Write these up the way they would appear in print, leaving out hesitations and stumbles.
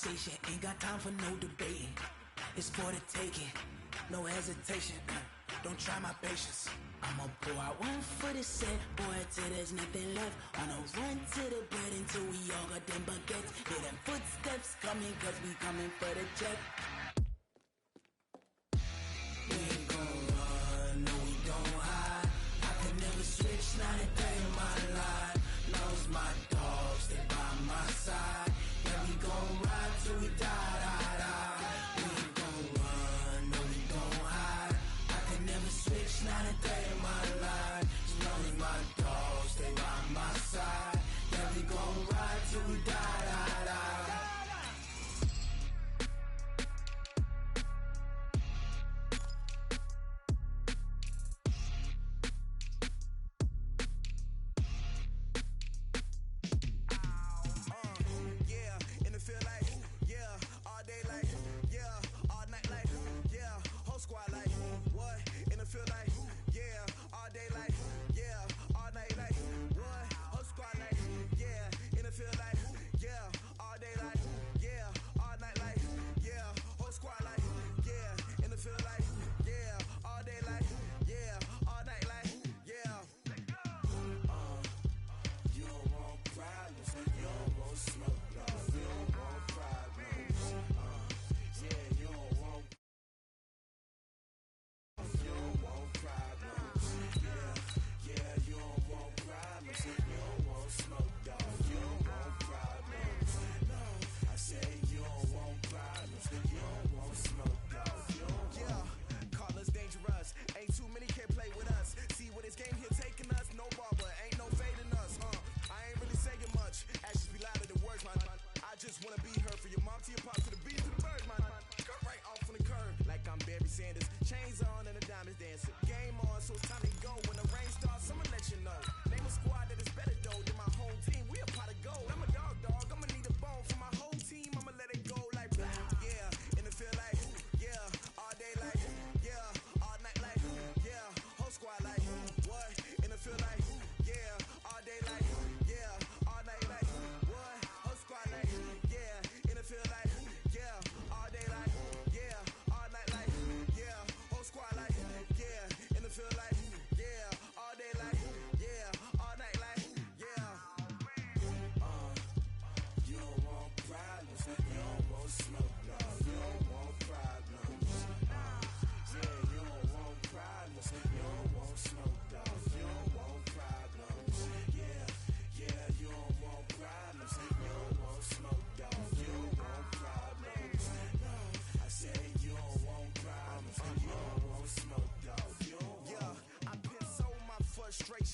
conversation, ain't got time for no debating. It's for the taking, no hesitation. Don't try my patience. I'ma pull out one foot and set, boy, till there's nothing left. On a run to the bread until we all got them baguettes. Hear them footsteps coming, cause we coming for the check. We ain't gon' run, no we don't hide. I can never switch, not a day in my life. Knows my dogs, they by my side. Yeah, we gon' ride till we die, die, die. We ain't gon' run, no we don't hide. I can never switch, not a day in my life. As long as my dogs, they by my side. Yeah, we gon' ride till we die, die, die.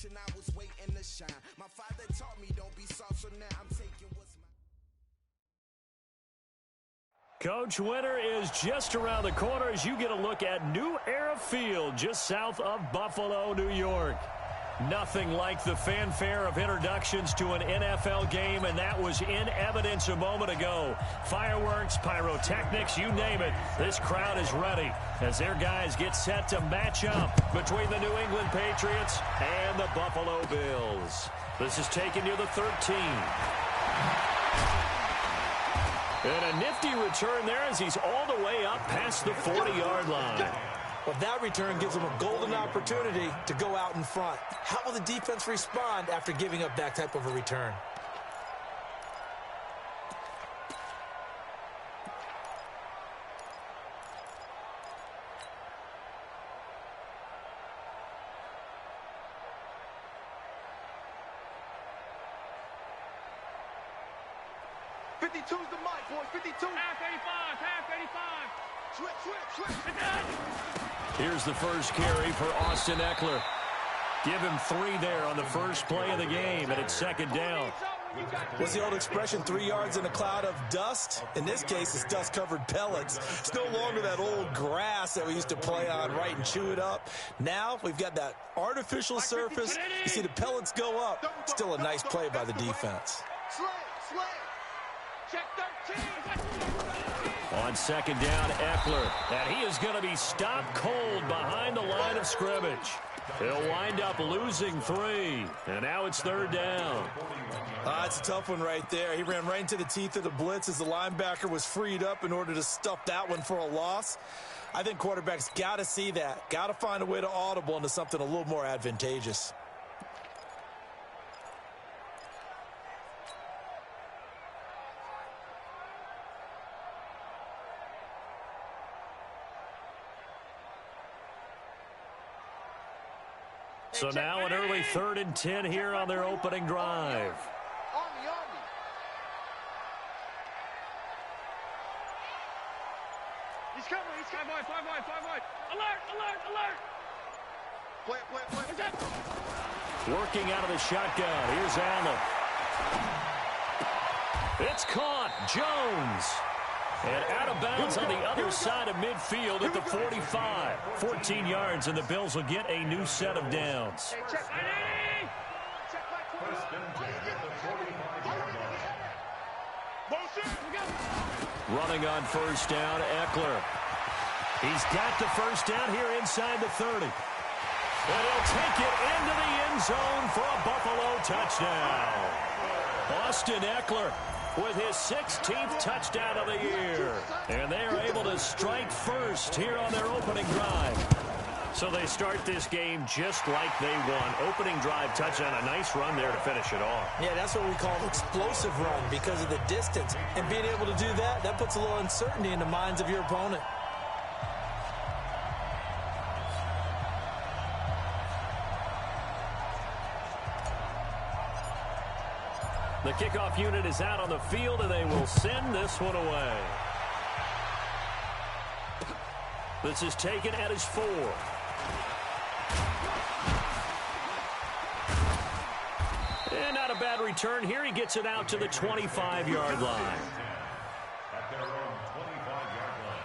I was waiting to shine. My father taught me don't be soft, so now I'm taking what's mine. Coach, winter is just around the corner as you get a look at New Era Field just south of Buffalo, New York. Nothing like the fanfare of introductions to an NFL game, and that was in evidence a moment ago. Fireworks, pyrotechnics, you name it. This crowd is ready as their guys get set to match up between the New England Patriots and the Buffalo Bills. This is taken near the 13. And a nifty return there as he's all the way up past the 40-yard line. Well, that return gives them a golden opportunity to go out in front. How will the defense respond after giving up that type of a return? '52's the mic, boys. 52. Half 85. Half 85. Switch. Here's the first carry for Austin Eckler. Give him 3 there on the first play of the game, and it's second down. What's the old expression, 3 yards in a cloud of dust? In this case, it's dust-covered pellets. It's no longer that old grass that we used to play on, right, and chew it up. Now we've got that artificial surface. You see the pellets go up. Still a nice play by the defense. Check 13. On On second down, Eckler. And he is going to be stopped cold behind the line of scrimmage. He'll wind up losing 3. And now it's third down. It's a tough one right there. He ran right into the teeth of the blitz as the linebacker was freed up in order to stuff that one for a loss. I think quarterbacks got to see that. Got to find a way to audible into something a little more advantageous. So now an early 3rd and 10 here on their opening drive. Army. He's coming. 5 wide. Alert. Play. Working out of the shotgun. Here's Allen. It's caught. Jones. And out of bounds on the other side of midfield at the 45. 14 yards, and the Bills will get a new set of downs. Running on first down, Eckler. He's got the first down here inside the 30. And he'll take it into the end zone for a Buffalo touchdown. Austin Eckler with his 16th touchdown of the year. And they are able to strike first here on their opening drive. So they start this game just like they won. Opening drive touchdown, a nice run there to finish it off. Yeah, that's what we call an explosive run because of the distance. And being able to do that, that puts a little uncertainty in the minds of your opponent. The kickoff unit is out on the field, and they will send this one away. This is taken at his 4. And not a bad return here. He gets it out to the 25-yard line. At their own 25-yard line.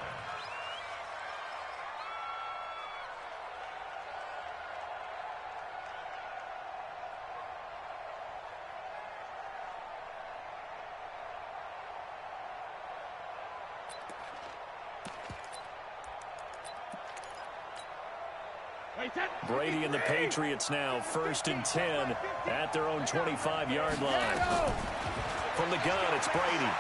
Brady and the Patriots now 1st and 10 at their own 25-yard line. From the gun, it's Brady.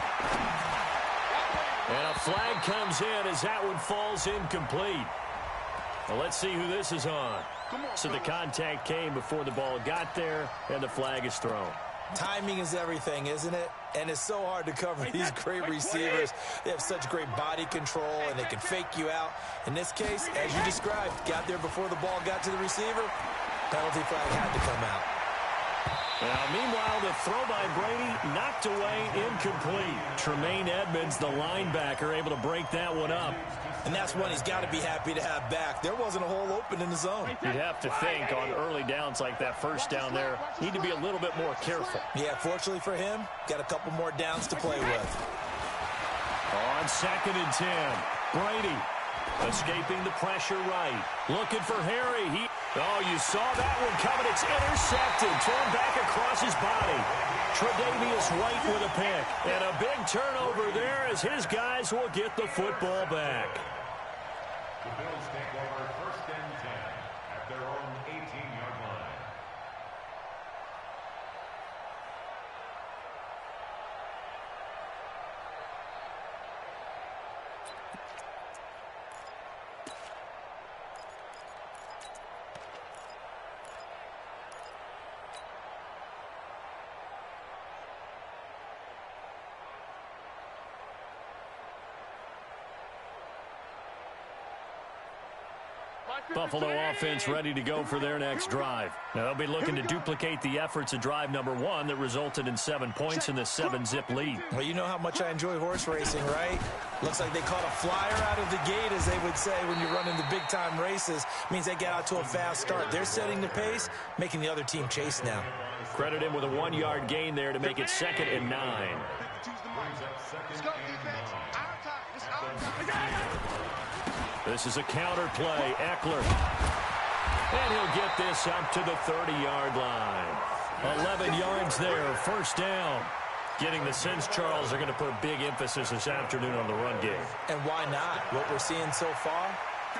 And a flag comes in as that one falls incomplete. Well, let's see who this is on. So the contact came before the ball got there, and the flag is thrown. Timing is everything, isn't it? And it's so hard to cover these great receivers. They have such great body control, and they can fake you out. In this case, as you described, got there before the ball got to the receiver. Penalty flag had to come out. Now, meanwhile, the throw by Brady knocked away, incomplete. Tremaine Edmonds, the linebacker, able to break that one up. And that's one he's got to be happy to have back. There wasn't a hole open in the zone. You'd have to think on early downs like that first down there, need to be a little bit more careful. Yeah, fortunately for him, got a couple more downs to play with. On 2nd and 10, Brady escaping the pressure right. Looking for Harry. You saw that one coming. It's intercepted. Thrown back across his body. Tre'Davious White with a pick. And a big turnover there as his guys will get the football back. The Bills take over 1st and 10 at their own 18-yard line. Buffalo offense ready to go for their next drive. Now they'll be looking to duplicate the efforts of drive number 1 that resulted in 7 points in the 7-zip lead. Well, you know how much I enjoy horse racing, right? Looks like they caught a flyer out of the gate, as they would say when you're running the big-time races. Means they get out to a fast start. They're setting the pace, making the other team chase now. Credit him with a 1-yard gain there to make it 2nd and 9. Let's go, defense. Our time. It's our time. This is a counter play. Eckler. And he'll get this up to the 30-yard line. 11 yards there. First down. Getting the sense, Charles, they're going to put a big emphasis this afternoon on the run game. And why not? What we're seeing so far,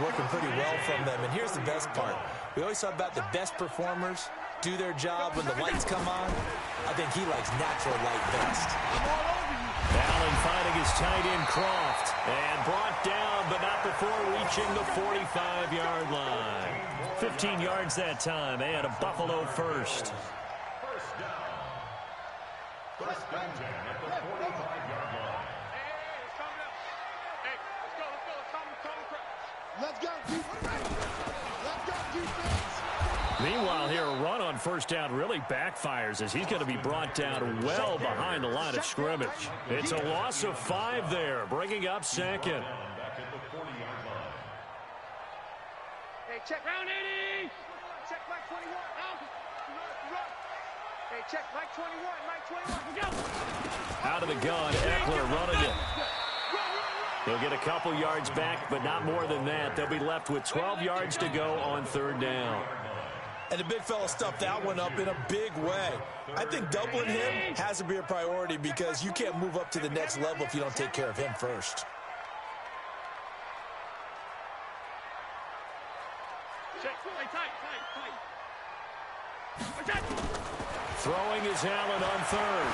working pretty well from them. And here's the best part. We always talk about the best performers do their job when the lights come on. I think he likes natural light best. Allen finding his tight end Croft. And brought down, but not before reaching the 45-yard line. 15 yards that time, and a Buffalo first. First down 10 at the 45-yard line. Let's go, defense. Let's go, defense. Meanwhile, here, a run on first down really backfires as he's going to be brought down well behind the line of scrimmage. It's a loss of 5 there, bringing up second. Back at the 40-yard line. Hey, check round 80. Check Mike 21. Run. Hey, check Mike 21. Mike 21. Go. Out of the gun, Eckler running it. They'll get a couple yards back, but not more than that. They'll be left with 12 yards to go on third down. And the big fella stuffed that one up in a big way. I think doubling him has to be a priority because you can't move up to the next level if you don't take care of him first. Throwing is Allen on third.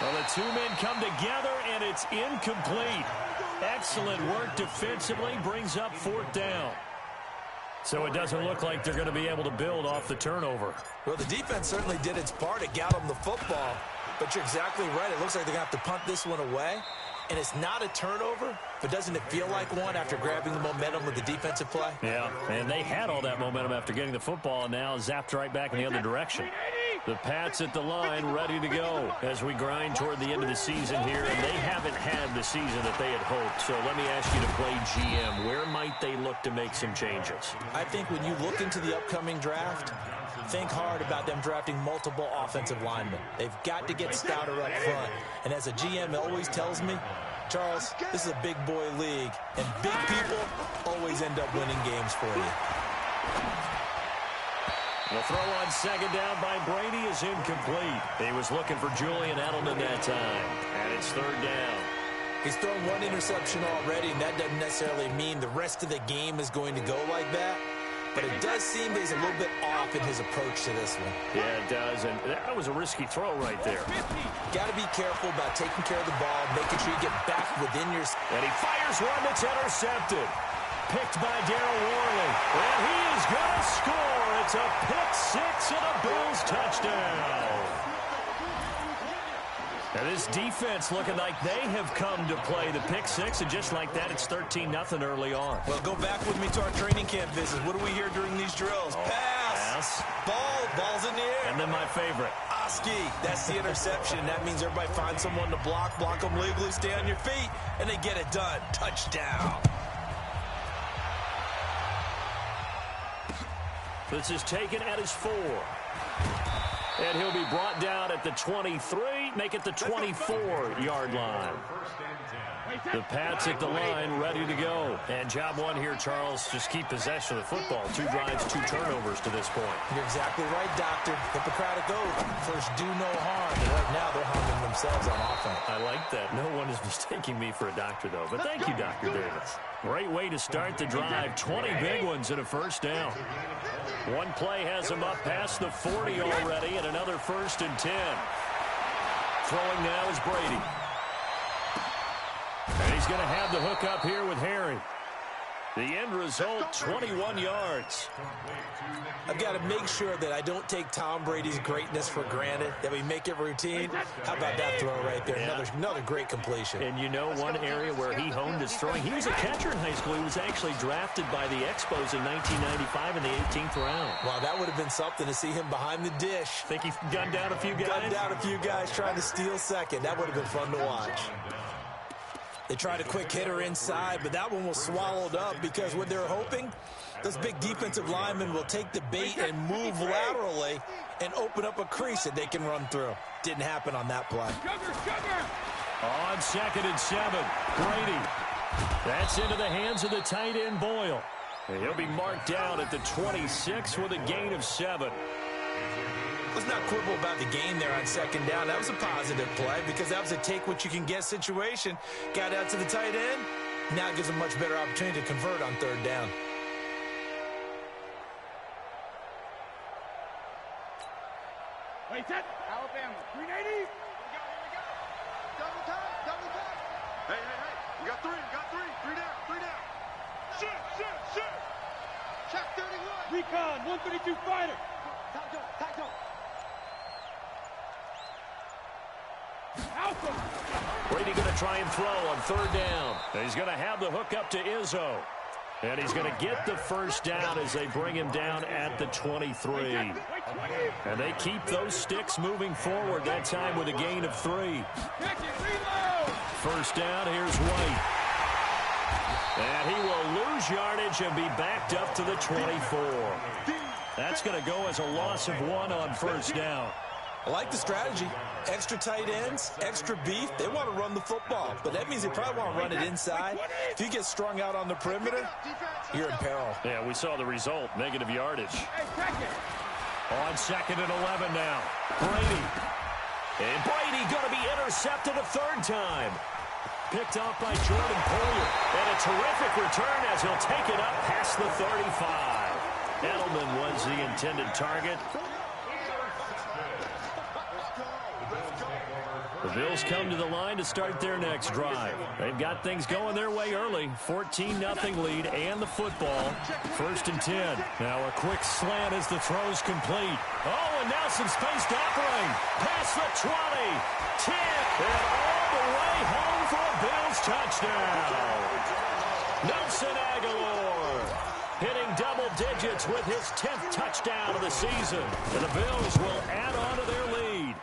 Well, the two men come together, and it's incomplete. Excellent work defensively, brings up fourth down. So it doesn't look like they're going to be able to build off the turnover. Well, the defense certainly did its part. It got them the football. But you're exactly right. It looks like they're going to have to punt this one away. And it's not a turnover, but doesn't it feel like one after grabbing the momentum with the defensive play? Yeah, and they had all that momentum after getting the football, and now zapped right back in the other direction. The Pats at the line, ready to go as we grind toward the end of the season here, and they haven't had the season that they had hoped. So let me ask you to play GM. Where might they look to make some changes? I think when you look into the upcoming draft, think hard about them drafting multiple offensive linemen. They've got to get stouter up front. And as a GM always tells me, Charles, this is a big boy league, and big people always end up winning games for you. The throw on second down by Brady is incomplete. He was looking for Julian Edelman that time, and it's third down. He's thrown one interception already, and that doesn't necessarily mean the rest of the game is going to go like that. But it does seem that he's a little bit off in his approach to this one. Yeah, it does, and that was a risky throw right there. Got to be careful about taking care of the ball, making sure you get back within your... And he fires one that's intercepted. Picked by Darryl Worley. And he is going to score. It's a pick six and a Bills touchdown. Now this defense looking like they have come to play the pick six, and just like that, it's 13-0 early on. Well, go back with me to our training camp visit. What do we hear during these drills? Pass. Ball's in the air. And then my favorite. Oski. That's the interception. That means everybody finds someone to block them legally, stay on your feet, and they get it done. Touchdown. This is taken at his 4. And he'll be brought down at the 23, make it the 24-yard line. The Pats at the line, ready to go. And job one here, Charles, just keep possession of the football. 2 drives, 2 turnovers to this point. You're exactly right, Doctor. Hippocratic oath. First, do no harm. And right now, they're harming themselves on offense. I like that. No one is mistaking me for a doctor, though. But thank you, Dr. Davis. Great way to start the drive. 20 big ones and a first down. One play has him up past the 40 already, and another 1st and 10. Throwing now is Brady. And he's going to have the hook up here with Harry. The end result, 21 yards. I've got to make sure that I don't take Tom Brady's greatness for granted, that we make it routine. How about that throw right there? Yeah. Another great completion. And you know one area where he honed his throwing? He was a catcher in high school. He was actually drafted by the Expos in 1995 in the 18th round. Wow, that would have been something to see him behind the dish. Think he gunned down a few guys? Gunned down a few guys trying to steal second. That would have been fun to watch. They tried a quick hitter inside, but that one was swallowed up because what they're hoping, those big defensive linemen will take the bait and move laterally and open up a crease that they can run through. Didn't happen on that play. On 2nd and 7, Brady. That's into the hands of the tight end Boyle. And he'll be marked down at the 26 with a gain of 7. Let's not quibble about the gain there on second down. That was a positive play because that was a take-what-you-can-get situation. Got out to the tight end. Now gives a much better opportunity to convert on third down. Wait, set. Alabama. 380. Here we go. Double time. Double time. Hey. You got three. Three down. Shoot. Check 31. Recon. 132 fighter. Tackle. Alpha. Brady going to try and throw on third down. He's going to have the hook up to Izzo. And he's going to get the first down as they bring him down at the 23. And they keep those sticks moving forward, that time with a gain of 3. First down, here's White. And he will lose yardage and be backed up to the 24. That's going to go as a loss of 1 on first down. I like the strategy. Extra tight ends, extra beef. They want to run the football, but that means they probably want to run it inside. If you get strung out on the perimeter, you're in peril. Yeah, we saw the result, negative yardage. On second and 11 now, Brady. And Brady going to be intercepted a third time. Picked off by Jordan Poyer. And a terrific return as he'll take it up past the 35. Edelman was the intended target. The Bills come to the line to start their next drive. They've got things going their way early. 14-0 lead and the football. First and 10. Now a quick slant as the throw's complete. Oh, and now some space to operate. Past the 20. 10. And all the way home for a Bills touchdown. Nelson Aguilar hitting double digits with his 10th touchdown of the season. And the Bills will add on to their lead.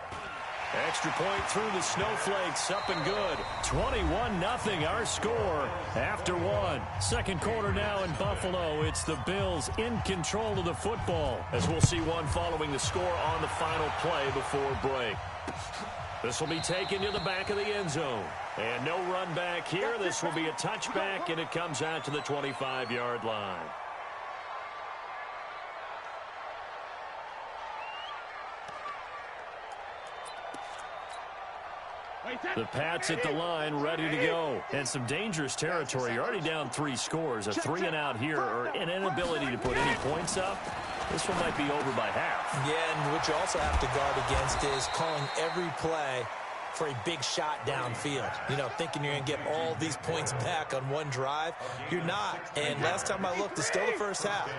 Extra point through the snowflakes, up and good. 21-0 our score after 1. Second quarter now in Buffalo. It's the Bills in control of the football, as we'll see one following the score on the final play before break. This will be taken to the back of the end zone. And no run back here. This will be a touchback, and it comes out to the 25-yard line. The Pats at the line, ready to go. And some dangerous territory. You're already down 3 scores. A 3-and-out here, or an inability to put any points up. This one might be over by half. Yeah, and what you also have to guard against is calling every play for a big shot downfield. You know, thinking you're going to get all these points back on one drive. You're not. And last time I looked, it's still the first half.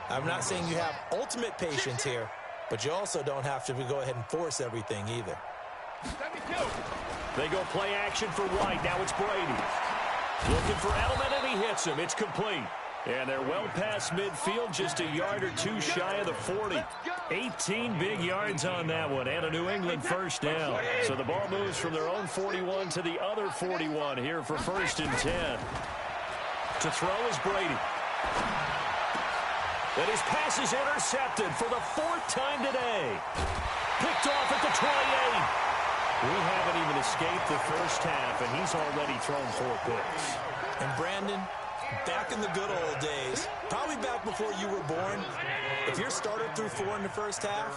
I'm not saying you have ultimate patience here, but you also don't have to go ahead and force everything either. They go play action for White. Now it's Brady. Looking for Edelman, and he hits him. It's complete. And they're well past midfield, just a yard or two shy of the 40. 18 big yards on that one, and a New England first down. So the ball moves from their own 41 to the other 41 here for first and 10. To throw is Brady. And his pass is intercepted for the 4th time today. Picked off at the 28. We haven't even escaped the first half, and he's already thrown 4 picks. And Brandon, back in the good old days, probably back before you were born, if your starter threw 4 in the first half,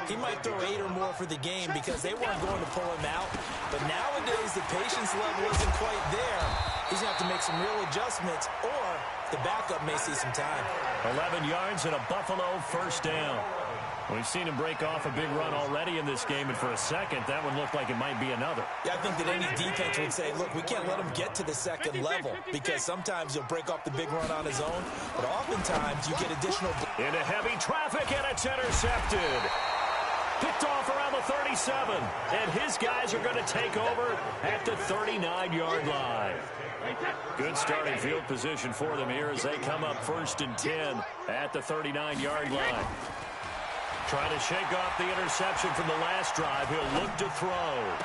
he might throw 8 or more for the game because they weren't going to pull him out. But nowadays, the patience level isn't quite there. He's going to have to make some real adjustments, or the backup may see some time. 11 yards and a Buffalo first down. We've seen him break off a big run already in this game, and for a second, that one looked like it might be another. Yeah, I think that any defense would say, look, we can't let him get to the second level, because sometimes he'll break off the big run on his own, but oftentimes you get additional... Into heavy traffic, and it's intercepted. Picked off around the 37, and his guys are going to take over at the 39-yard line. Good starting field position for them here as they come up first and 10 at the 39-yard line. Trying to shake off the interception from the last drive. He'll look to throw.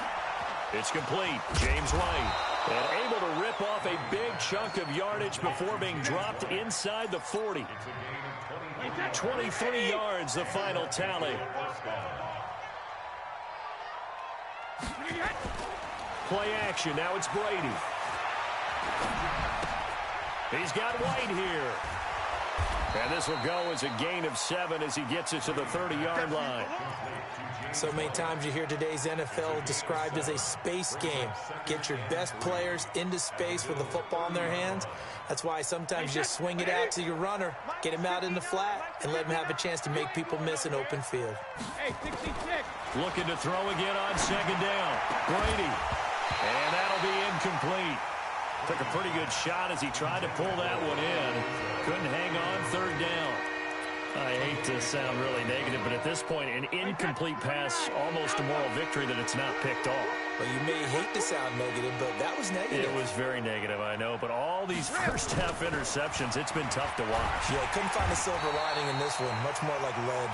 It's complete. James White. And able to rip off a big chunk of yardage before being dropped inside the 40. 23 yards, the final tally. Play action. Now it's Brady. He's got White here. And this will go as a gain of 7 as he gets it to the 30-yard line. So many times you hear today's NFL described as a space game. Get your best players into space with the football in their hands. That's why sometimes you just swing it out to your runner, get him out in the flat, and let him have a chance to make people miss an open field. Looking to throw again on second down. Brady. And that'll be incomplete. Took a pretty good shot as he tried to pull that one in. Couldn't hang on third down. I hate to sound really negative, but at this point, an incomplete pass, almost a moral victory that it's not picked off. Well, you may hate to sound negative, but that was negative. It was very negative, I know, but all these first-half interceptions, it's been tough to watch. Yeah, couldn't find a silver lining in this one, much more like lead.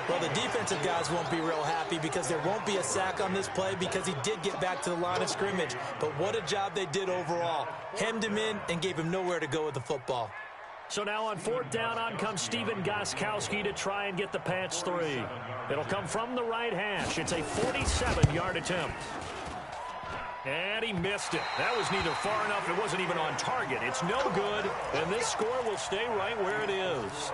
Well, the defensive guys won't be real happy because there won't be a sack on this play because he did get back to the line of scrimmage. But what a job they did overall. Hemmed him in and gave him nowhere to go with the football. So now on fourth down, on comes Steven Gostkowski to try and get the Pats 3. It'll come from the right hash. It's a 47-yard attempt. And he missed it. That was neither far enough. It wasn't even on target. It's no good, and this score will stay right where it is.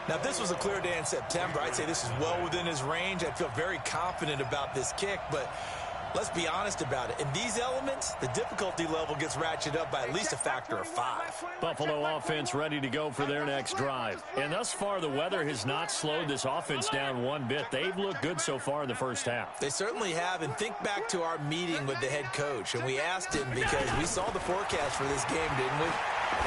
Now, if this was a clear day in September, I'd say this is well within his range. I'd feel very confident about this kick, but let's be honest about it. In these elements, the difficulty level gets ratcheted up by at least a factor of 5. Buffalo offense ready to go for their next drive. And thus far, the weather has not slowed this offense down one bit. They've looked good so far in the first half. They certainly have. And think back to our meeting with the head coach. And we asked him because we saw the forecast for this game, didn't we?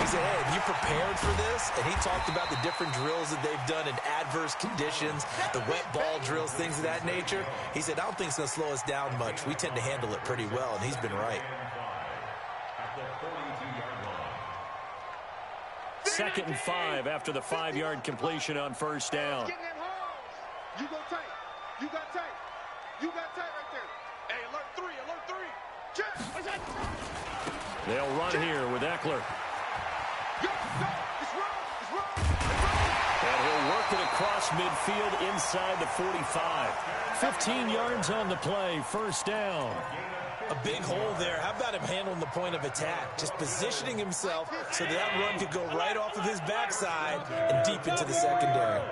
He said, hey, have you prepared for this? And he talked about the different drills that they've done in adverse conditions, the wet ball drills, things of that nature. He said, I don't think it's going to slow us down much. We tend to handle it pretty well, and he's been right. Second and 5 after the 5-yard completion on first down. You go tight. You got tight. You got tight right there. Hey, alert 3, alert 3. Check. What's that? They'll run here with Eckler. Go, go. It's wrong. It's wrong. And he'll work it across midfield inside the 45. 15 yards on the play, first down. A big hole there. How about him handling the point of attack? Just positioning himself so that run could go right off of his backside and deep into the secondary.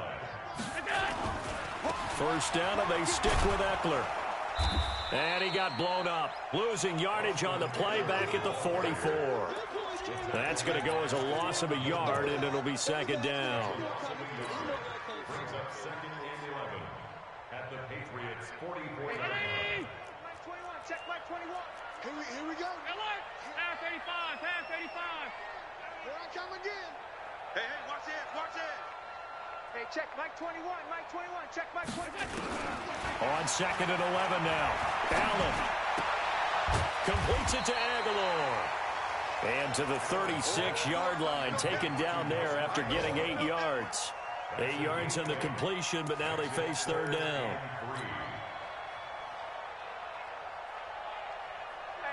First down, and they stick with Eckler. And he got blown up, losing yardage on the play back at the 44. That's going to go as a loss of a yard, and it'll be second down. Second and 11 at the Patriots 44. Mike 21, check Mike 21. Here we go. Alert! Pass 85, pass 85. Here I come again. Hey, watch this, watch this. Hey, check Mike 21, Mike 21, check Mike 21. On second and 11 now. Allen completes it to Aguilar. And to the 36-yard line, taken down there after getting 8 yards. 8 yards on the completion, but now they face third down.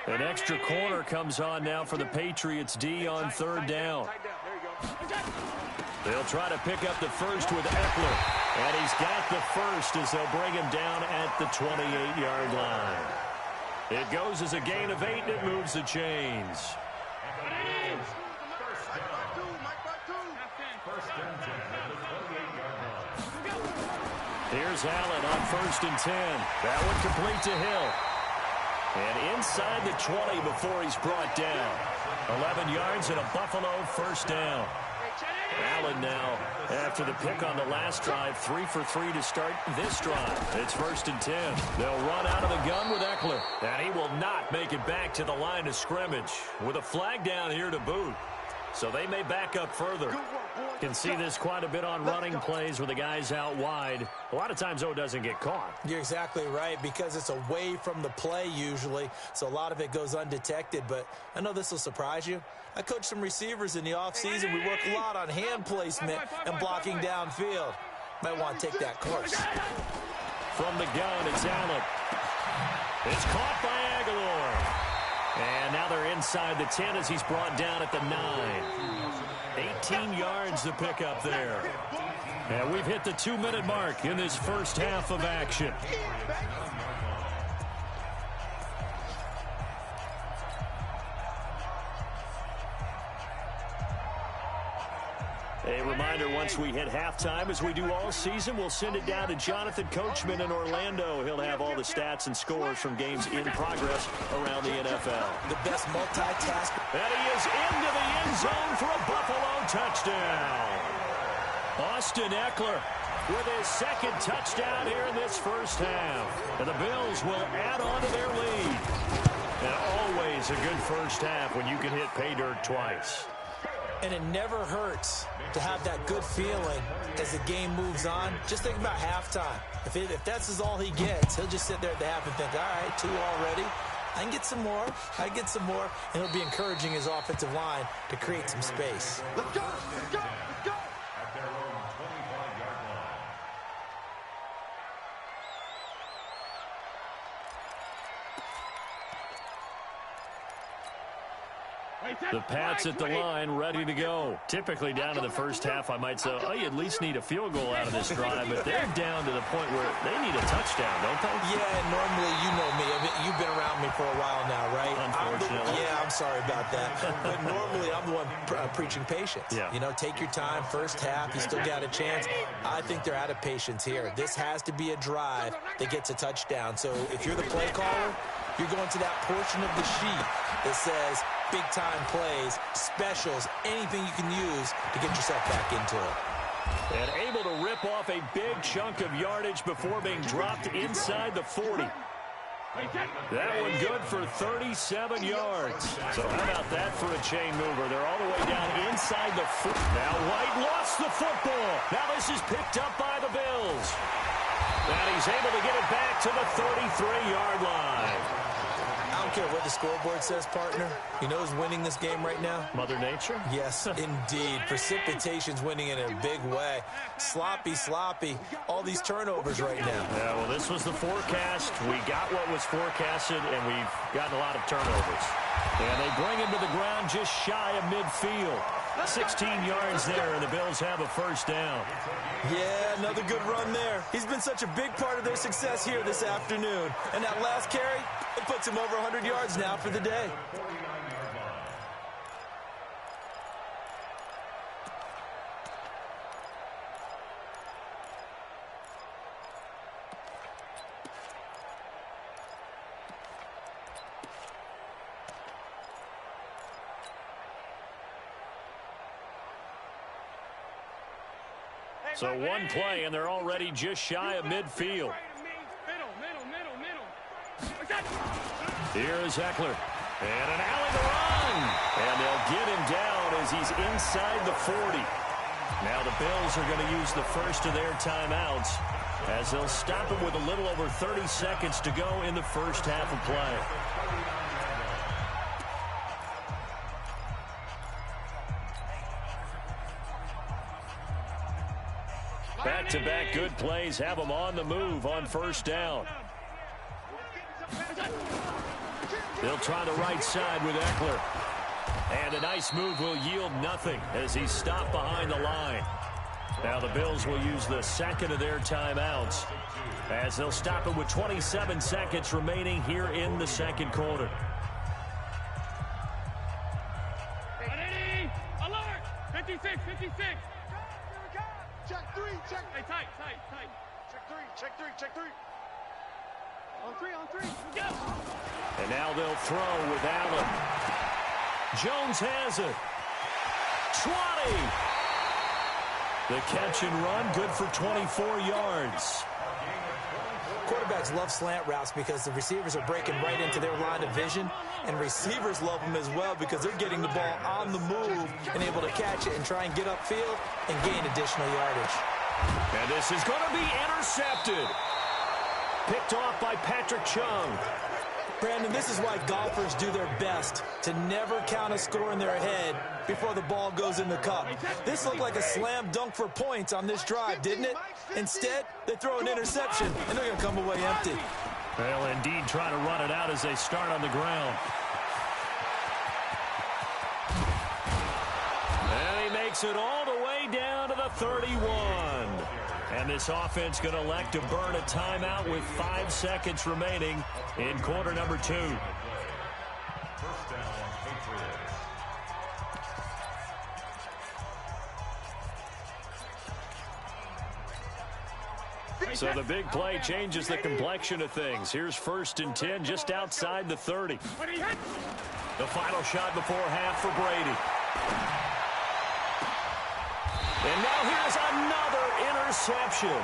An extra corner comes on now for the Patriots D on third down. They'll try to pick up the first with Eckler. And he's got the first as they'll bring him down at the 28-yard line. It goes as a gain of 8, and it moves the chains. Here's Allen on first and 10. That one complete to Hill. And inside the 20 before he's brought down. 11 yards and a Buffalo first down. Allen now, after the pick on the last drive, 3 for 3 to start this drive. It's first and 10. They'll run out of the gun with Eckler. And he will not make it back to the line of scrimmage with a flag down here to boot. So they may back up further. Can see this quite a bit on running plays where the guy's out wide. A lot of times, though, it doesn't get caught. You're exactly right, because it's away from the play usually, so a lot of it goes undetected. But I know this will surprise you. I coached some receivers in the offseason. We work a lot on hand placement and blocking downfield. Might want to take that course. From the gun, it's Allen. It's caught by Aguilar. And now they're inside the 10 as he's brought down at the 9. 18 yards to pick up there. And we've hit the 2-minute mark in this first half of action. A reminder, once we hit halftime, as we do all season, we'll send it down to Jonathan Coachman in Orlando. He'll have all the stats and scores from games in progress around the NFL. The best multitasker. And he is into the end zone for a Buffalo touchdown. Austin Eckler with his second touchdown here in this first half. And the Bills will add on to their lead. And always a good first half when you can hit pay dirt twice. And it never hurts to have that good feeling as the game moves on. Just think about halftime. If that's all he gets, he'll just sit there at the half and think, all right, 2 already. I can get some more. I can get some more. And he'll be encouraging his offensive line to create some space. Let's go! Let's go! Let's go! At their own 25-yard line. The Pats at the line, ready to go. Typically down to the first half, I might say, oh, you at least need a field goal out of this drive, but they're down to the point where they need a touchdown, don't they? Yeah, normally, you know me. You've been around me for a while now, right? Unfortunately. I'm sorry about that. But normally, I'm the one preaching patience. Yeah. You know, take your time, first half, you still got a chance. I think they're out of patience here. This has to be a drive that gets a touchdown. So if you're the play caller, you're going to that portion of the sheet that says big-time plays, specials, anything you can use to get yourself back into it. And able to rip off a big chunk of yardage before being dropped inside the 40. That one good for 37 yards. So how about that for a chain mover? They're all the way down inside the foot. Now White lost the football. Now this is picked up by the Bills. And he's able to get it back to the 33-yard line. I don't care what the scoreboard says, partner. You know who's winning this game right now? Mother Nature? Yes, indeed. Precipitation's winning in a big way. Sloppy. All these turnovers right now. Yeah, well, this was the forecast. We got what was forecasted, and we've gotten a lot of turnovers. And they bring him to the ground just shy of midfield. 16 yards there, and the Bills have a first down. Yeah, another good run there. He's been such a big part of their success here this afternoon. And that last carry, it puts him over 100 yards now for the day. So one play, and they're already just shy of midfield. Here's Eckler. And an alley to run. And they'll get him down as he's inside the 40. Now the Bills are going to use the first of their timeouts as they'll stop him with a little over 30 seconds to go in the first half of play. Back-to-back good plays have them on the move on first down. They'll try the right side with Eckler. And a nice move will yield nothing as he's stopped behind the line. Now the Bills will use the second of their timeouts as they'll stop it with 27 seconds remaining here in the second quarter. Alert! 56. Check three. Hey, tight. Check three. On three. Go. And now they'll throw with Allen. Jones has it. 20. The catch and run, good for 24 yards. Quarterbacks love slant routes because the receivers are breaking right into their line of vision, and receivers love them as well because they're getting the ball on the move and able to catch it and try and get upfield and gain additional yardage. And this is going to be intercepted. Picked off by Patrick Chung. Brandon, this is why golfers do their best to never count a score in their head before the ball goes in the cup. This looked like a slam dunk for points on this drive, didn't it? Instead, they throw an interception, and they're going to come away empty. Well, indeed, trying to run it out as they start on the ground. And he makes it all the way down to the 31. And this offense going to elect to burn a timeout with 5 seconds remaining in quarter number 2. First down, Patriots. So the big play changes the complexion of things. Here's 1st and 10 just outside the 30. The final shot before half for Brady. And now here's another interception.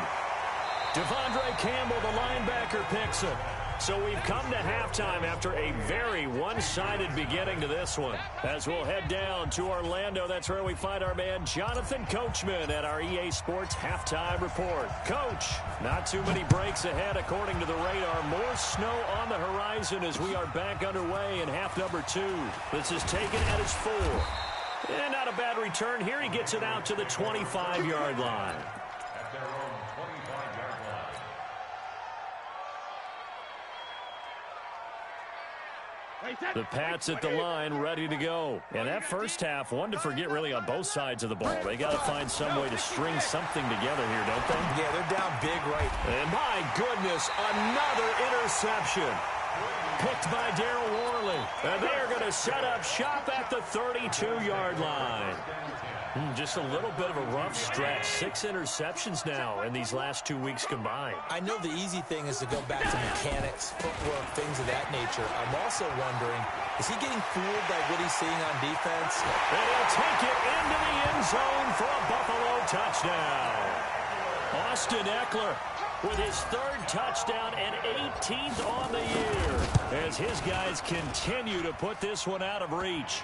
Devondre Campbell, the linebacker, picks it. So we've come to halftime after a very one-sided beginning to this one. As we'll head down to Orlando, that's where we find our man Jonathan Coachman at our EA Sports Halftime Report. Coach, not too many breaks ahead according to the radar. More snow on the horizon as we are back underway in half number 2. This is taken at his 4. And not a bad return here. He gets it out to the 25-yard line. At their own 25-yard line. The Pats at the line, ready to go. And that first half, one to forget really on both sides of the ball. They got to find some way to string something together here, don't they? Yeah, they're down big right. And my goodness, another interception. Picked by Darryl Worley. And they are going to set up shop at the 32-yard line. Just a little bit of a rough stretch. 6 interceptions now in these last 2 weeks combined. I know the easy thing is to go back to mechanics, footwork, things of that nature. I'm also wondering, is he getting fooled by what he's seeing on defense? And he'll take it into the end zone for a Buffalo touchdown. Austin Eckler with his 3rd touchdown and 18th on the year as his guys continue to put this one out of reach.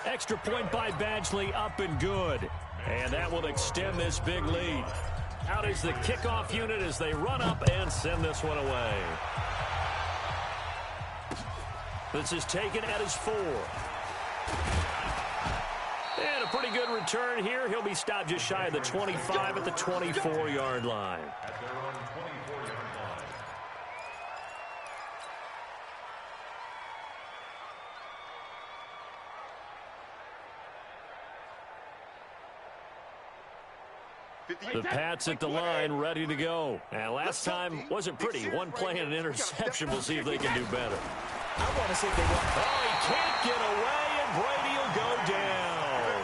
Extra point by Badgley, up and good. And that will extend this big lead. Out is the kickoff unit as they run up and send this one away. This is taken at his 4. And a pretty good return here. He'll be stopped just shy of the 25 at the 24-yard line. At their own 24-yard line. The Pats at the line, ready to go. And last time wasn't pretty. One play and an interception. We'll see if they can do better. I want to see if they want. Oh, he can't get away, and Brady will go down.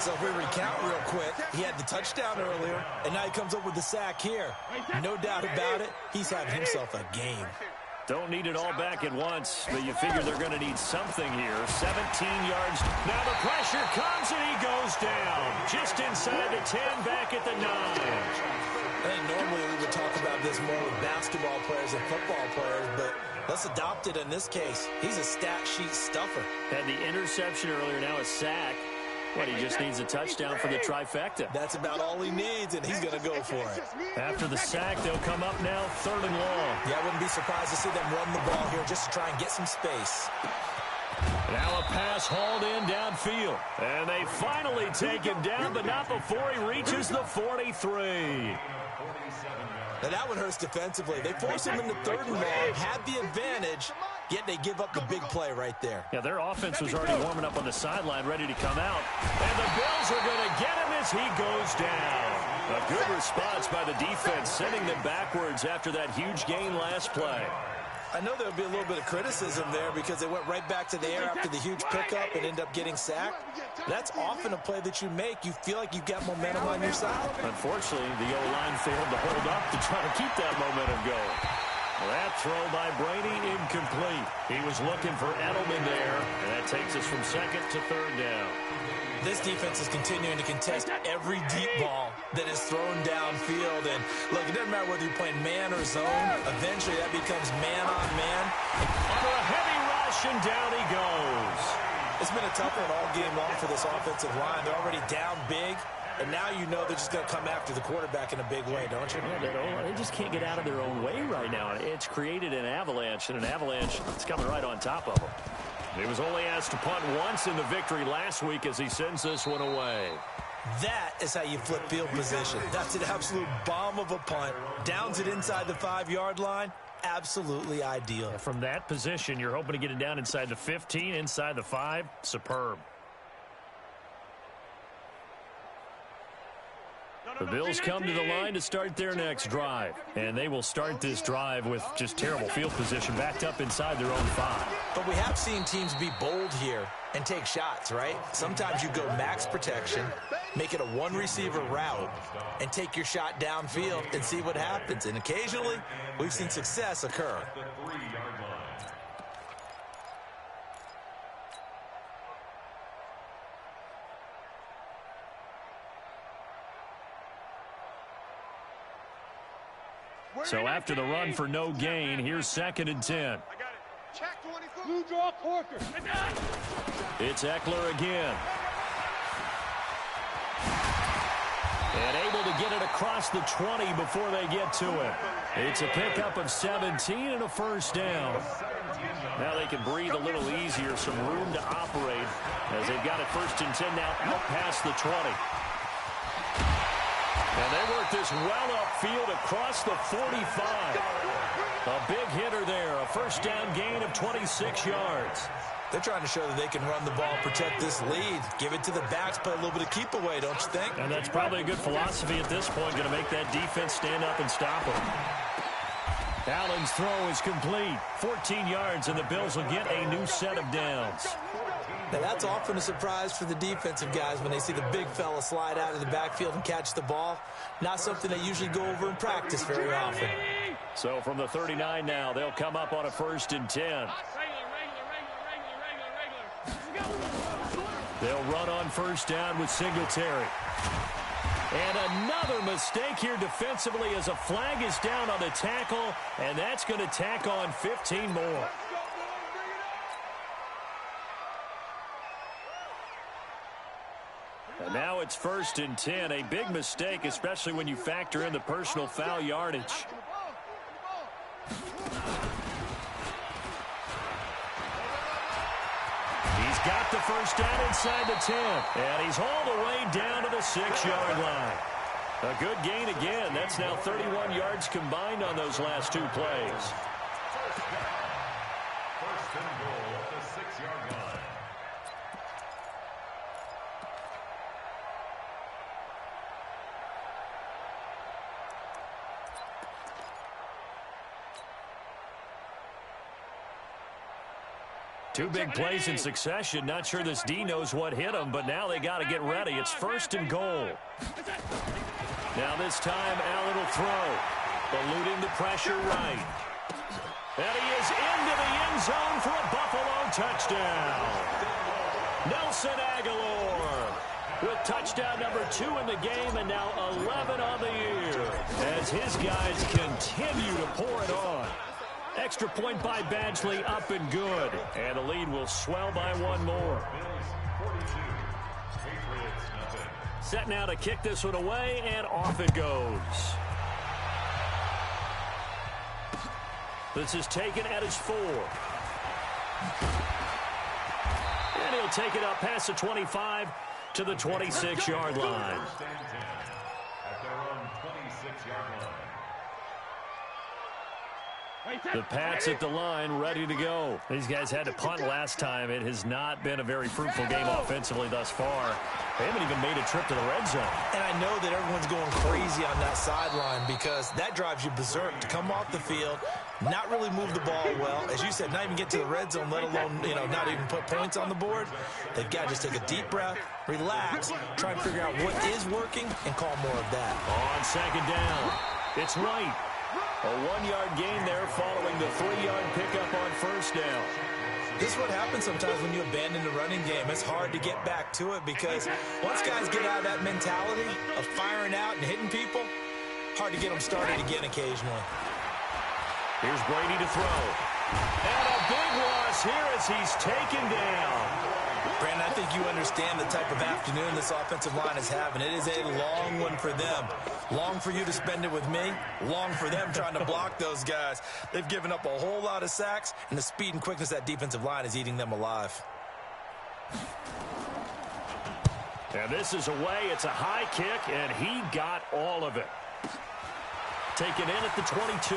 So if we recount real quick, he had the touchdown earlier, and now he comes up with the sack here. No doubt about it, he's having himself a game. Don't need it all back at once, but you figure they're going to need something here. 17 yards. Now the pressure comes, and he goes down. Just inside the 10, back at the 9. I think normally we would talk about this more with basketball players and football players, but let's adopt it in this case. He's a stat sheet stuffer. Had the interception earlier, now a sack. What, he just needs a touchdown for the trifecta. That's about all he needs, and he's going to go for it. After the sack, they'll come up now 3rd and long. Yeah, I wouldn't be surprised to see them run the ball here just to try and get some space. Now a pass hauled in downfield. And they finally take him down, but not before he reaches the 43. Now that one hurts defensively. They force him into 3rd and long, had the advantage, yet they give up the big play right there. Yeah, their offense was already warming up on the sideline, ready to come out. And the Bills are going to get him as he goes down. A good response by the defense, sending them backwards after that huge gain last play. I know there'll be a little bit of criticism there because they went right back to the air after the huge pickup and end up getting sacked. That's often a play that you make. You feel like you've got momentum on your side. Unfortunately, the O-line failed to hold up to try to keep that momentum going. That throw by Brady, incomplete. He was looking for Edelman there, and that takes us from 2nd to 3rd down. This defense is continuing to contest every deep ball that is thrown downfield. And look, it doesn't matter whether you're playing man or zone. Eventually, that becomes man on man. Under a heavy rush, and down he goes. It's been a tough one all game long for this offensive line. They're already down big. And now you know they're just going to come after the quarterback in a big way, don't you? Yeah, they just can't get out of their own way right now. It's created an avalanche, and an avalanche is coming right on top of them. He was only asked to punt once in the victory last week as he sends this one away. That is how you flip field position. That's an absolute bomb of a punt. Downs it inside the 5-yard line. Absolutely ideal. From that position, you're hoping to get it down inside the 15, inside the 5. Superb. The Bills come to the line to start their next drive. And they will start this drive with just terrible field position backed up inside their own 5. But we have seen teams be bold here and take shots, right? Sometimes you go max protection, make it a one-receiver route, and take your shot downfield and see what happens. And occasionally, we've seen success occur. The 3-yard line. So after the run for no gain, here's 2nd and 10. I got it. Check 24. Blue draw Corker. It's Eckler again. And able to get it across the 20 before they get to it. It's a pickup of 17 and a first down. Now they can breathe a little easier, some room to operate as they've got it 1st and 10 now out past the 20. And they work this well upfield across the 45. A big hitter there, a first down gain of 26 yards. They're trying to show that they can run the ball, protect this lead, give it to the backs, play a little bit of keep away, don't you think? And that's probably a good philosophy at this point, going to make that defense stand up and stop them. Allen's throw is complete, 14 yards, and the Bills will get a new set of downs. Now, that's often a surprise for the defensive guys when they see the big fella slide out of the backfield and catch the ball. Not something they usually go over in practice very often. So from the 39 now, they'll come up on a 1st and 10. They'll run on 1st down with Singletary. And another mistake here defensively as a flag is down on the tackle, and that's going to tack on 15 more. And now it's 1st and 10, a big mistake, especially when you factor in the personal foul yardage. He's got the first down inside the 10, and he's all the way down to the 6-yard line. A good gain again. That's now 31 yards combined on those last 2 plays. First and goal at the 6-yard line. Two big plays in succession. Not sure this D knows what hit him, but now they got to get ready. It's 1st and goal. Now this time, Allen will throw. Eluding the pressure right. And he is into the end zone for a Buffalo touchdown. Nelson Aguilar with touchdown number 2 in the game and now 11 on the year as his guys continue to pour it on. Extra point by Badgley, up and good. And the lead will swell by 1 more. Set now to kick this one away, and off it goes. This is taken at his 4. And he'll take it up past the 25 to the 26-yard line. At their own 26-yard line. The Pats at the line, ready to go. These guys had to punt last time. It has not been a very fruitful game offensively thus far. They haven't even made a trip to the red zone. And I know that everyone's going crazy on that sideline because that drives you berserk to come off the field, not really move the ball well. As you said, not even get to the red zone, let alone, not even put points on the board. They've got to just take a deep breath, relax, try and figure out what is working, and call more of that. On 2nd down, it's White. A 1-yard gain there following the 3-yard pickup on 1st down. This is what happens sometimes when you abandon the running game. It's hard to get back to it because once guys get out of that mentality of firing out and hitting people, hard to get them started again occasionally. Here's Brady to throw. And a big loss here as he's taken down. Brandon, I think you understand the type of afternoon this offensive line is having. It is a long one for them. Long for you to spend it with me. Long for them trying to block those guys. They've given up a whole lot of sacks, and the speed and quickness of that defensive line is eating them alive. And this is away. It's a high kick, and he got all of it. Taken in at the 22.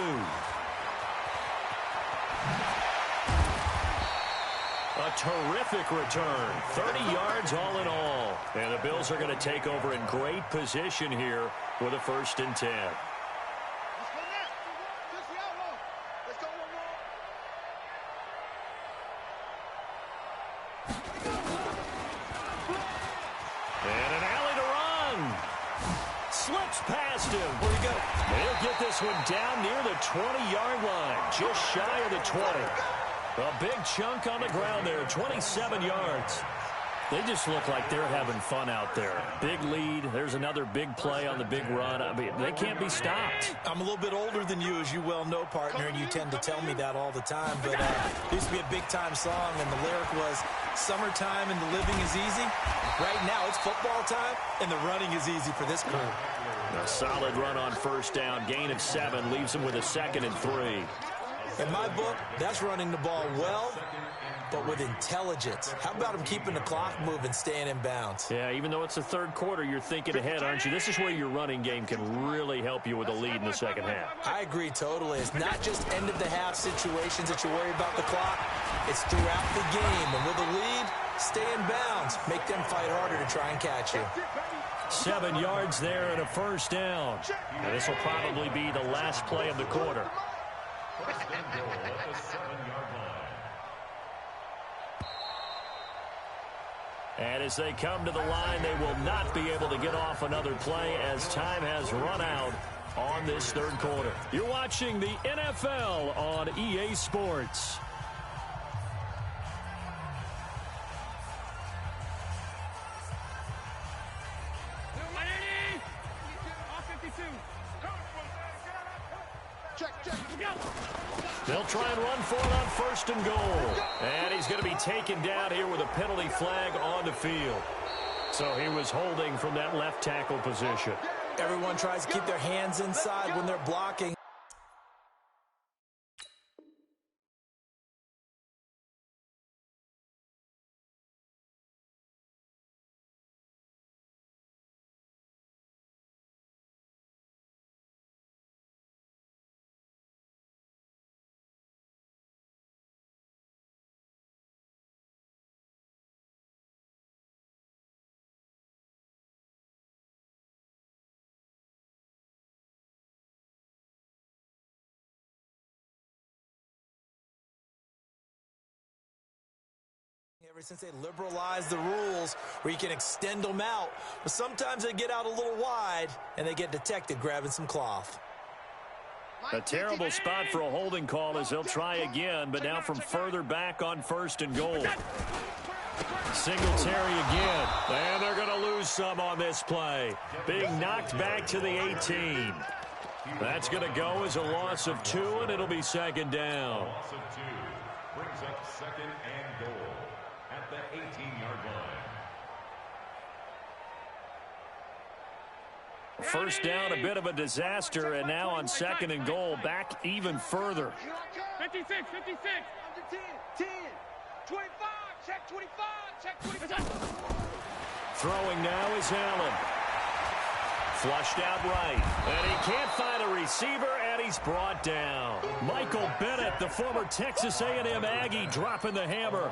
A terrific return. 30 yards all in all. And the Bills are going to take over in great position here with a 1st and 10. And an alley to Slips past him. Where'd he go? They'll get this one down near the 20-yard line, just shy of the 20. A big chunk on the ground there, 27 yards. They just look like they're having fun out there. Big lead. There's another big play on the big run. I mean, they can't be stopped. I'm a little bit older than you, as you well know, partner, and you tend to tell me that all the time. But it used to be a big-time song, and the lyric was, summertime and the living is easy. Right now, it's football time, and the running is easy for this crew. A solid run on first down. Gain of 7 leaves them with a 2nd and 3. In my book, that's running the ball well, but with intelligence. How about him keeping the clock moving, staying in bounds? Yeah, even though it's the third quarter, you're thinking ahead, aren't you? This is where your running game can really help you with a lead in the second half. I agree totally. It's not just end-of-the-half situations that you worry about the clock. It's throughout the game. And with a lead, stay in bounds. Make them fight harder to try and catch you. 7 yards there and a first down. Now, this will probably be the last play of the quarter. First and goal at the 7-yard line. And as they come to the line, they will not be able to get off another play as time has run out on this third quarter. You're watching the NFL on EA Sports. They'll try and run for it on first and goal. And he's going to be taken down here with a penalty flag on the field. So he was holding from that left tackle position. Everyone tries to keep their hands inside when they're blocking. Ever since they liberalized the rules where you can extend them out. But sometimes they get out a little wide and they get detected grabbing some cloth. A terrible spot for a holding call as they'll try again, but now from further back on first and goal. Singletary again. And they're going to lose some on this play. Being knocked back to the 18. That's going to go as a loss of 2, and it'll be second down. Loss of 2 brings up second and goal at the 18-yard line. First down, a bit of a disaster, and now on second and goal, back even further. 56, 56. 10, 25, check 25, check 25. Throwing now is Allen. Flushed out right, and he can't find a receiver, and he's brought down. Michael Bennett, the former Texas A&M Aggie, dropping the hammer.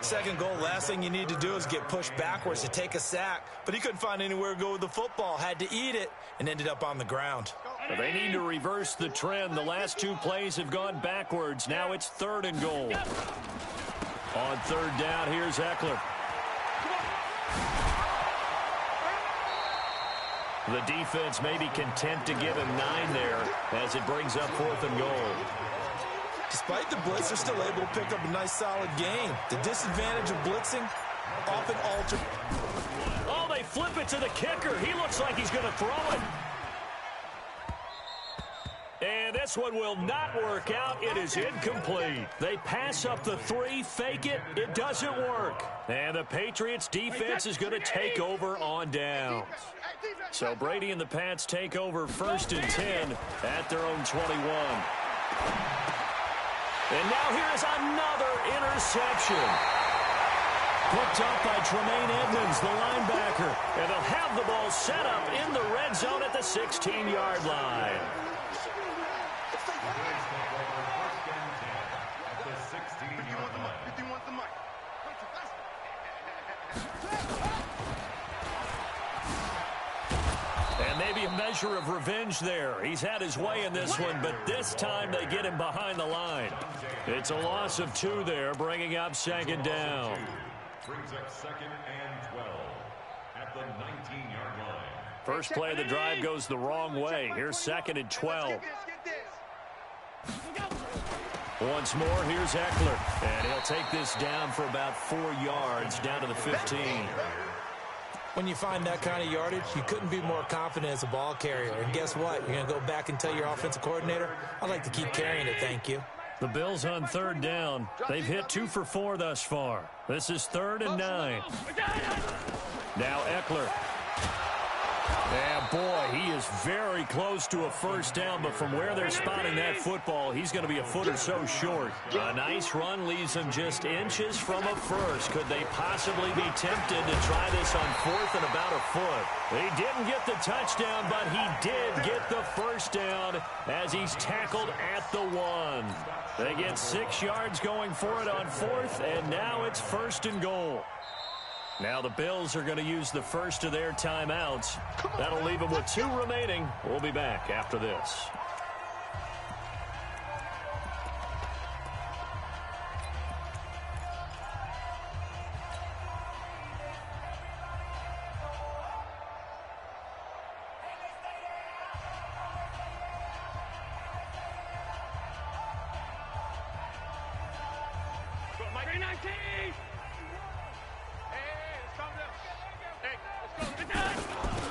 Second goal, last thing you need to do is get pushed backwards to take a sack. But he couldn't find anywhere to go with the football, had to eat it, and ended up on the ground. They need to reverse the trend. The last 2 plays have gone backwards. Now it's third and goal. On third down, here's Eckler. The defense may be content to give him 9 there as it brings up fourth and goal. Despite the blitz, they're still able to pick up a nice, solid gain. The disadvantage of blitzing often alters. Oh, they flip it to the kicker. He looks like he's going to throw it. And this one will not work out. It is incomplete. They pass up the 3, fake it. It doesn't work. And the Patriots defense is going to take over on downs. So Brady and the Pats take over first and 10 at their own 21. And now here is another interception. Picked up by Tremaine Edmonds, the linebacker. And they'll have the ball set up in the red zone at the 16-yard line. And maybe a measure of revenge there. He's had his way in this one, but this time they get him behind the line. It's a loss of 2 there, bringing up second down. Brings up second and 12 at the 19-yard line. First play of the drive goes the wrong way. Here's 2nd and 12. Once more, here's Eckler. And he'll take this down for about 4 yards, down to the 15. When you find that kind of yardage, you couldn't be more confident as a ball carrier. And guess what? You're going to go back and tell your offensive coordinator, I'd like to keep carrying it, thank you. The Bills on 3rd down. They've hit 2 for 4 thus far. This is 3rd and 9. Now Eckler. Yeah, boy, he is very close to a first down, but from where they're spotting that football, he's going to be a foot or so short. A nice run leaves him just inches from a first. Could they possibly be tempted to try this on 4th and about a foot? He didn't get the touchdown, but he did get the first down as he's tackled at the 1. They get 6 yards going for it on 4th, and now it's 1st and goal. Now the Bills are going to use the first of their timeouts. That'll leave them with 2 remaining. We'll be back after this.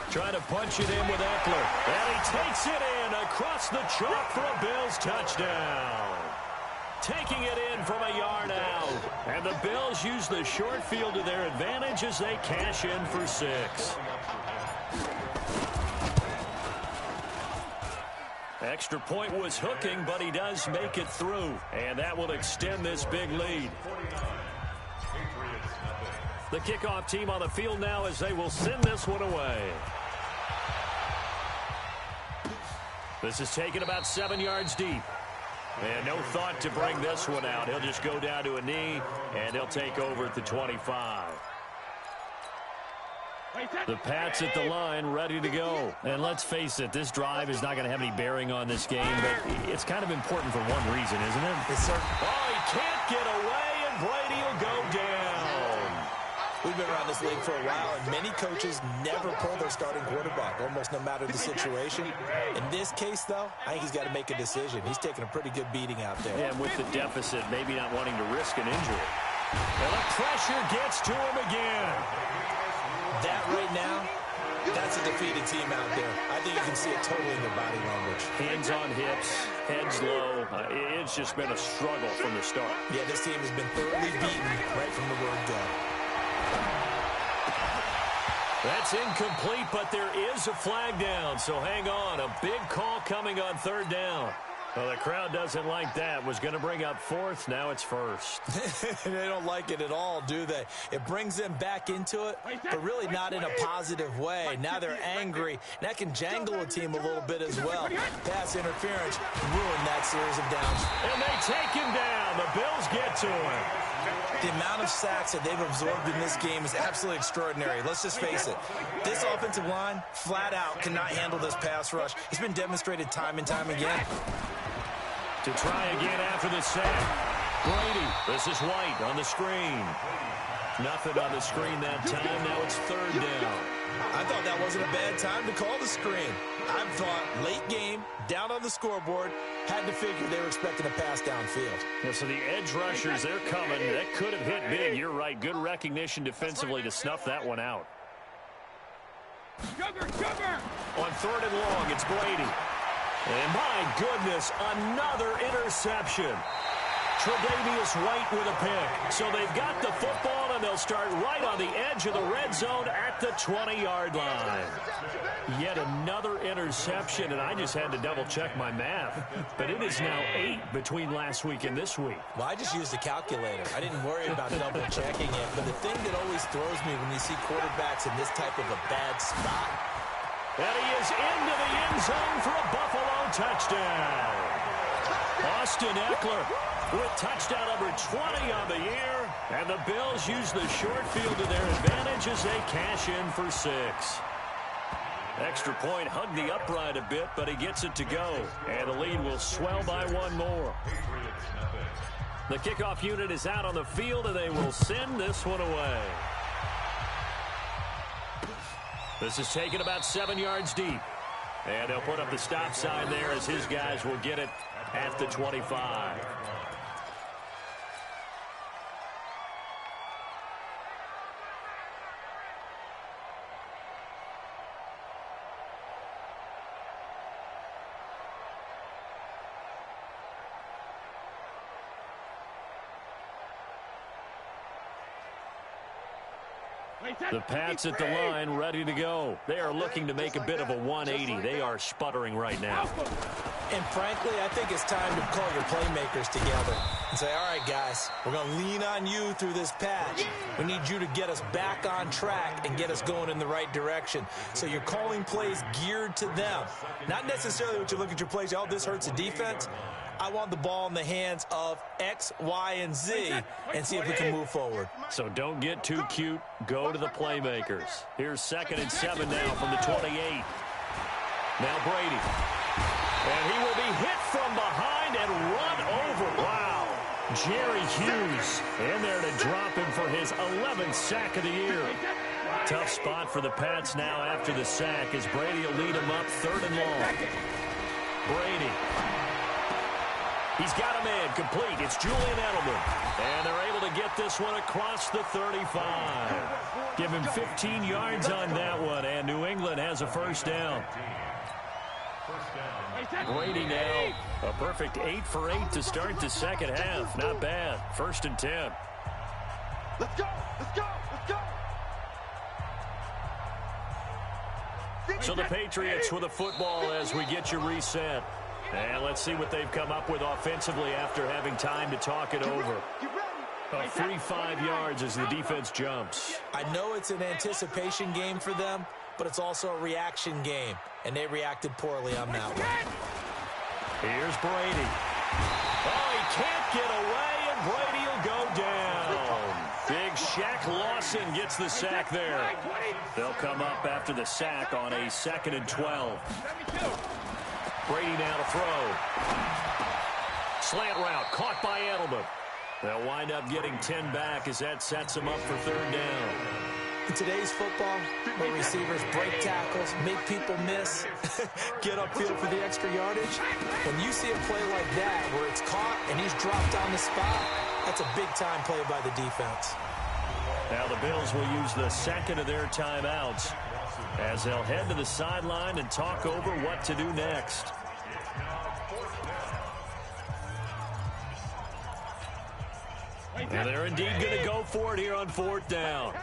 Trying to punch it in with Eckler. And he takes it in across the chalk for a Bills touchdown. Taking it in from a yard out. And the Bills use the short field to their advantage as they cash in for 6. Extra point was hooking, but he does make it through. And that will extend this big lead. The kickoff team on the field now as they will send this one away. This is taken about 7 yards deep. And no thought to bring this one out. He'll just go down to a knee, and he'll take over at the 25. The Pats at the line, ready to go. And let's face it, this drive is not going to have any bearing on this game, but it's kind of important for one reason, isn't it? Yes, sir. Oh, he can't get away, and Brady will go down. We've been around this league for a while, and many coaches never pull their starting quarterback, almost no matter the situation. In this case, though, I think he's got to make a decision. He's taking a pretty good beating out there. Yeah, and with the deficit, maybe not wanting to risk an injury. And the pressure gets to him again. That right now, that's a defeated team out there. I think you can see it totally in their body language. Hands on hips, heads low. It's just been a struggle from the start. Yeah, this team has been thoroughly beaten right from the word go. That's incomplete, but there is a flag down, so hang on. A big call coming on 3rd down. Well, the crowd doesn't like that. Was going to bring up 4th. Now it's 1st. They don't like it at all, do they? It brings them back into it, but really not in a positive way. Now they're angry. That can jangle a team a little bit as well. Pass interference ruined that series of downs. And they take him down. The Bills get to him. The amount of sacks that they've absorbed in this game is absolutely extraordinary. Let's just face it. This offensive line, flat out, cannot handle this pass rush. It's been demonstrated time and time again. To try again after the sack. Brady, this is White on the screen. Nothing on the screen that time. Now it's 3rd down. I thought that wasn't a bad time to call the screen. I thought late game, down on the scoreboard, had to figure they were expecting a pass downfield. Yeah, so the edge rushers, they're coming. That could have hit big. You're right. Good recognition defensively to snuff that one out. On 3rd and long, it's Brady. And my goodness, another interception. Tre'Davious White with a pick. So they've got the football, and they'll start right on the edge of the red zone at the 20-yard line. Yet another interception, and I just had to double-check my math. But it is now 8 between last week and this week. Well, I just used the calculator. I didn't worry about double-checking it. But the thing that always throws me when you see quarterbacks in this type of a bad spot. And he is into the end zone for a Buffalo touchdown. Austin Eckler with touchdown number 20 on the year. And the Bills use the short field to their advantage as they cash in for 6. Extra point hugged the upright a bit, but he gets it to go. And the lead will swell by 1 more. The kickoff unit is out on the field, and they will send this one away. This is taken about 7 yards deep. And they'll put up the stop sign there as his guys will get it at the 25. The Pats at the line, ready to go. They are looking to make a bit of a 180. They are sputtering right now. And frankly, I think it's time to call your playmakers together and say, all right, guys, we're going to lean on you through this patch. We need you to get us back on track and get us going in the right direction. So you're calling plays geared to them. Not necessarily what you look at your plays, oh, this hurts the defense. I want the ball in the hands of X, Y, and Z and see if we can move forward. So don't get too cute. Go to the playmakers. Here's 2nd and 7 now from the 28. Now Brady. And he will be hit from behind and run over. Wow. Jerry Hughes in there to drop him for his 11th sack of the year. Tough spot for the Pats now after the sack as Brady will lead him up 3rd and long. Brady. He's got a man complete. It's Julian Edelman. And they're able to get this one across the 35. Give him 15 yards on that one, and New England has a first down. Brady now a perfect 8 for 8 to start the second half. Not bad. 1st and 10. Let's go! Let's go! Let's go! So the Patriots with a football as we get you reset. And let's see what they've come up with offensively after having time to talk it over. A free 5 yards as the defense jumps. I know it's an anticipation game for them, but it's also a reaction game, and they reacted poorly on that one. Here's Brady. Oh, he can't get away, and Brady will go down. Big Shaq Lawson gets the sack there. They'll come up after the sack on a 2nd and 12. Brady now to throw. Slant route caught by Edelman. They'll wind up getting 10 back as that sets them up for 3rd down. In today's football, where receivers break tackles, make people miss, get upfield for the extra yardage, when you see a play like that where it's caught and he's dropped on the spot, that's a big-time play by the defense. Now the Bills will use the 2nd of their timeouts as they'll head to the sideline and talk over what to do next. And they're indeed going to go for it here on 4th down.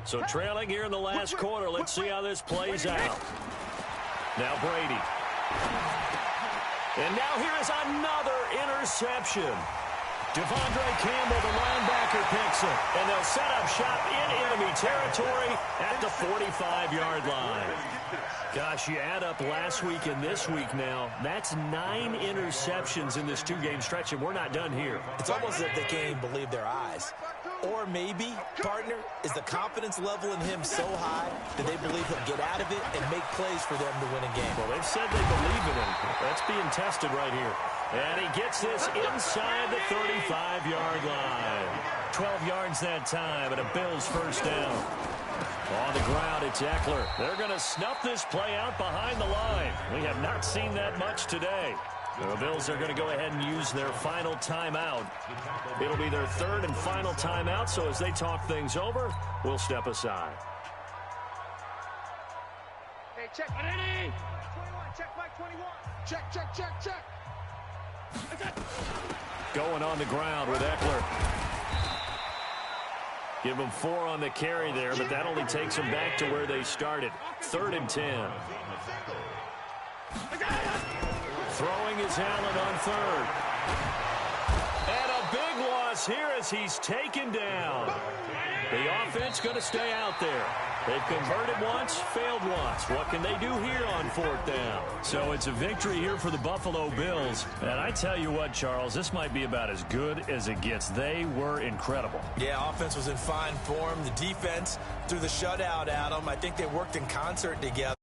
So trailing here in the last quarter, let's see how this plays out. Now Brady. And now here is another interception. Devondre Campbell, the linebacker, picks it. And they'll set up shop in enemy territory at the 45-yard line. Gosh, you add up last week and this week now, that's 9 interceptions in this 2-game stretch, and we're not done here. It's almost as if they can't even believe their eyes. Or maybe, partner, is the confidence level in him so high that they believe he'll get out of it and make plays for them to win a game. Well, they've said they believe in him. That's being tested right here. And he gets this inside the 35-yard line. 12 yards that time, and a Bills first down. On the ground, it's Eckler. They're going to snuff this play out behind the line. We have not seen that much today. The Bills are going to go ahead and use their final timeout. It'll be their 3rd and final timeout, so as they talk things over, we'll step aside. Hey, check. 21. Check, Mike, 21. Check, check, check, check. Going on the ground with Eckler. Give them 4 on the carry there, but that only takes them back to where they started. 3rd and 10. Throwing is Allen on 3rd. And a big loss here as he's taken down. The offense going to stay out there. They've converted once, failed once. What can they do here on 4th down? So it's a victory here for the Buffalo Bills. And I tell you what, Charles, this might be about as good as it gets. They were incredible. Yeah, offense was in fine form. The defense threw the shutout at them. I think they worked in concert together.